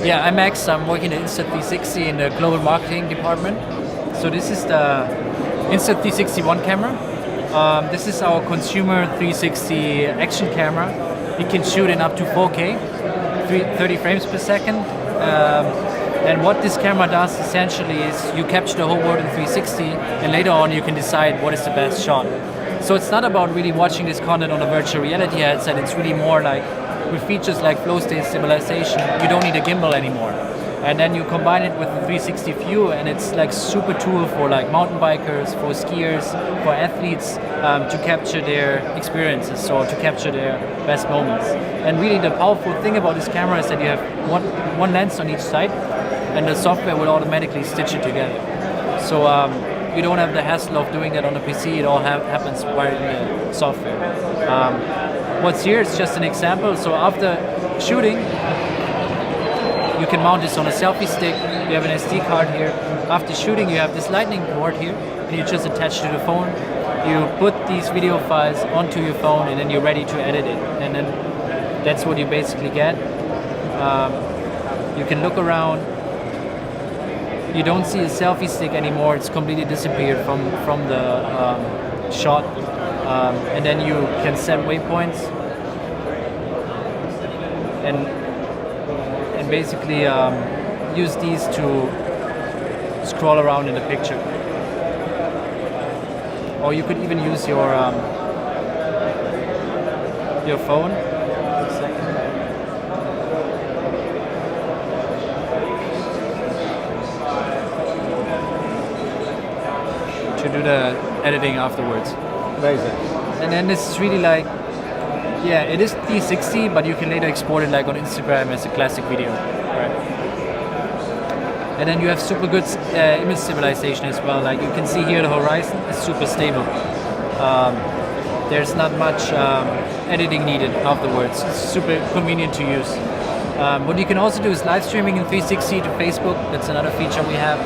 Yeah, I'm Max. I'm working at Insta360 in the global marketing department. So this is the Insta360 One camera. This is our consumer 360 action camera. It can shoot in up to 4K, 30 frames per second. And what this camera does essentially is you capture the whole world in 360, and later on you can decide what is the best shot. So it's not about really watching this content on a virtual reality headset. It's really more like with features like flow state stabilization, you don't need a gimbal anymore. And then you combine it with the 360 view, and it's like super tool for like mountain bikers, for skiers, for athletes to capture their experiences, so to capture their best moments. And really the powerful thing about this camera is that you have one lens on each side, and the software will automatically stitch it together. So you don't have the hassle of doing that on the PC. It all happens right in the software. What's here is just an example. So after shooting, you can mount this on a selfie stick. You have an SD card here. After shooting, you have this lightning port here, and you just attach to the phone. You put these video files onto your phone, and then you're ready to edit it. And then that's what you basically get. You can look around. You don't see a selfie stick anymore. It's completely disappeared from the shot. And then you can set waypoints and basically use these to scroll around in the picture. Or you could even use your phone. To do the editing afterwards. Amazing. And then this is really like, yeah, it is 360, but you can later export it like on Instagram as a classic video. Right. And then you have super good image stabilization as well. Like you can see here, the horizon is super stable. There's not much editing needed afterwards. It's super convenient to use. What you can also do is live streaming in 360 to Facebook. That's another feature we have.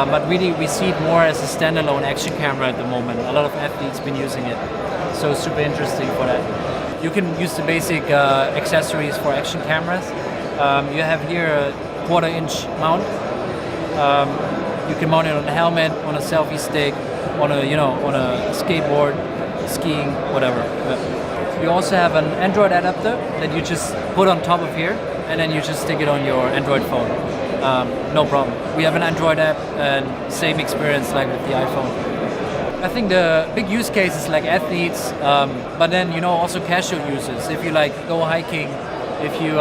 But really we see it more as a standalone action camera at the moment. A lot of athletes been using it. So super interesting for that. You can use the basic accessories for action cameras. You have here a 1/4 inch mount. You can mount it on a helmet, on a selfie stick, on a skateboard, skiing, whatever. You also have an Android adapter that you just put on top of here, and then you just stick it on your Android phone. No problem. We have an Android app and same experience like with the iPhone. I think the big use case is like athletes, but then also casual users. If you like go hiking, if you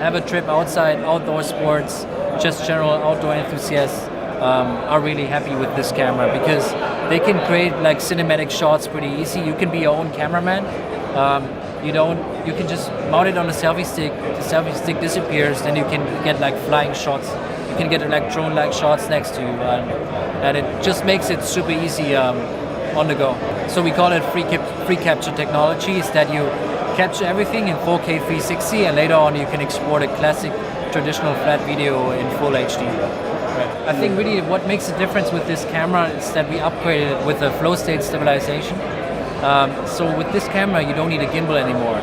have a trip outside, outdoor sports, just general outdoor enthusiasts are really happy with this camera because they can create like cinematic shots pretty easy. You can be your own cameraman. You can just mount it on a selfie stick. The selfie stick disappears, then you can get like flying shots. You can get like drone-like shots next to you, and it just makes it super easy on the go. So we call it free capture technology. Is that you capture everything in 4K 360, and later on you can export a classic traditional flat video in full HD. Right. I think really what makes a difference with this camera is that we upgraded it with a flow state stabilization. So with this camera, you don't need a gimbal anymore.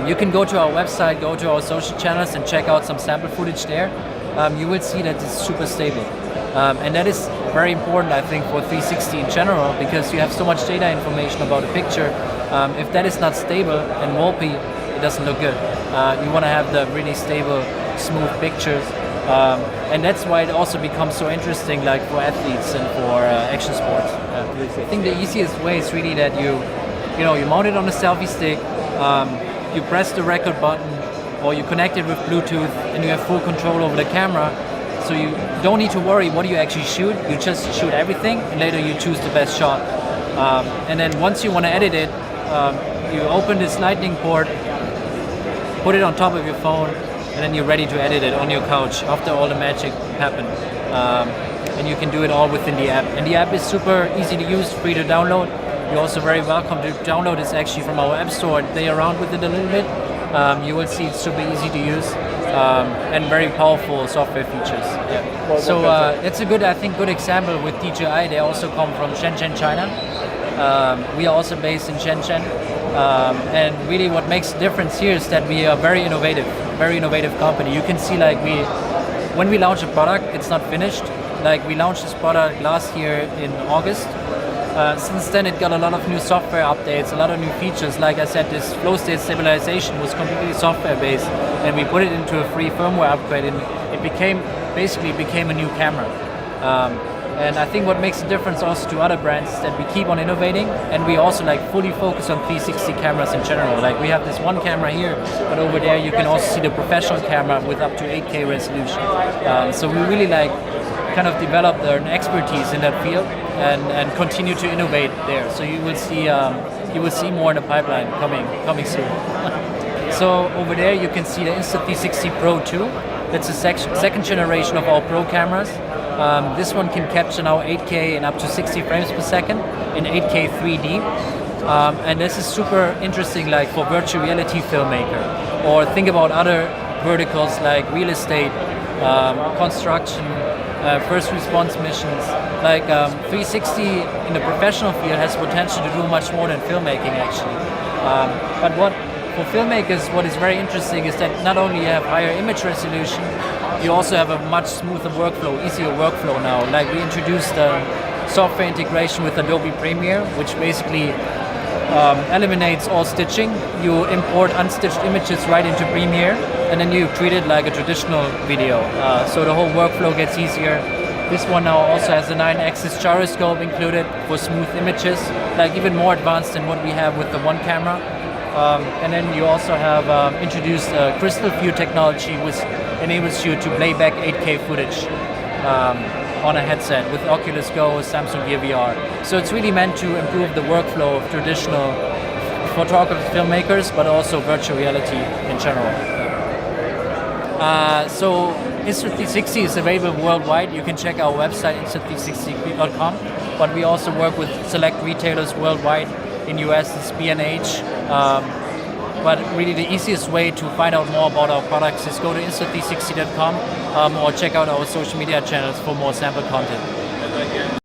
You can go to our website, go to our social channels and check out some sample footage there. You will see that it's super stable. And that is very important, I think, for 360 in general, because you have so much data information about a picture. If that is not stable and warpy, it doesn't look good. You want to have the really stable, smooth pictures. And that's why it also becomes so interesting, like for athletes and for action sports. I think the easiest way is really that you mount it on a selfie stick, you press the record button, or you connect it with Bluetooth, and you have full control over the camera. So you don't need to worry what do you actually shoot. You just shoot everything, and later you choose the best shot. And then once you want to edit it, you open this lightning port, put it on top of your phone, and then you're ready to edit it on your couch after all the magic happened. And you can do it all within the app. And the app is super easy to use, free to download. You're also very welcome to download this actually from our app store and play around with it a little bit. You will see it's super easy to use and very powerful software features. Yeah. So it's a good example with DJI. They also come from Shenzhen, China. We are also based in Shenzhen. And really what makes the difference here is that we are very innovative company. You can see like when we launch a product, it's not finished. Like we launched this product last year in August. Since then it got a lot of new software updates, a lot of new features. Like I said, this flow state stabilization was completely software based, and we put it into a free firmware upgrade, and it basically became a new camera. And I think what makes a difference also to other brands is that we keep on innovating, and we also like fully focus on 360 cameras in general. Like we have this one camera here, but over there you can also see the professional camera with up to 8K resolution. So we really like kind of developed an expertise in that field and continue to innovate there. So you will see more in the pipeline coming soon. So over there you can see the Insta360 Pro 2. That's the second generation of our Pro cameras. This one can capture now 8K and up to 60 frames per second in 8K 3D. And this is super interesting, like for virtual reality filmmaker, or think about other verticals like real estate, construction, first response missions. Like 360 in the professional field has potential to do much more than filmmaking actually. But for filmmakers, what is very interesting is that not only you have higher image resolution, you also have a much smoother workflow, easier workflow now. Like we introduced software integration with Adobe Premiere, which basically eliminates all stitching. You import unstitched images right into Premiere, and then you treat it like a traditional video. So the whole workflow gets easier. This one now also has a 9-axis gyroscope included for smooth images, like even more advanced than what we have with the One camera. And then you also have introduced crystal view technology, which enables you to play back 8K footage on a headset with Oculus Go, Samsung Gear VR. So it's really meant to improve the workflow of traditional photography filmmakers, but also virtual reality in general. So Insta360 is available worldwide. You can check our website, Insta360.com, but we also work with select retailers worldwide. In US, it's B&H. But really the easiest way to find out more about our products is go to Insta360.com or check out our social media channels for more sample content.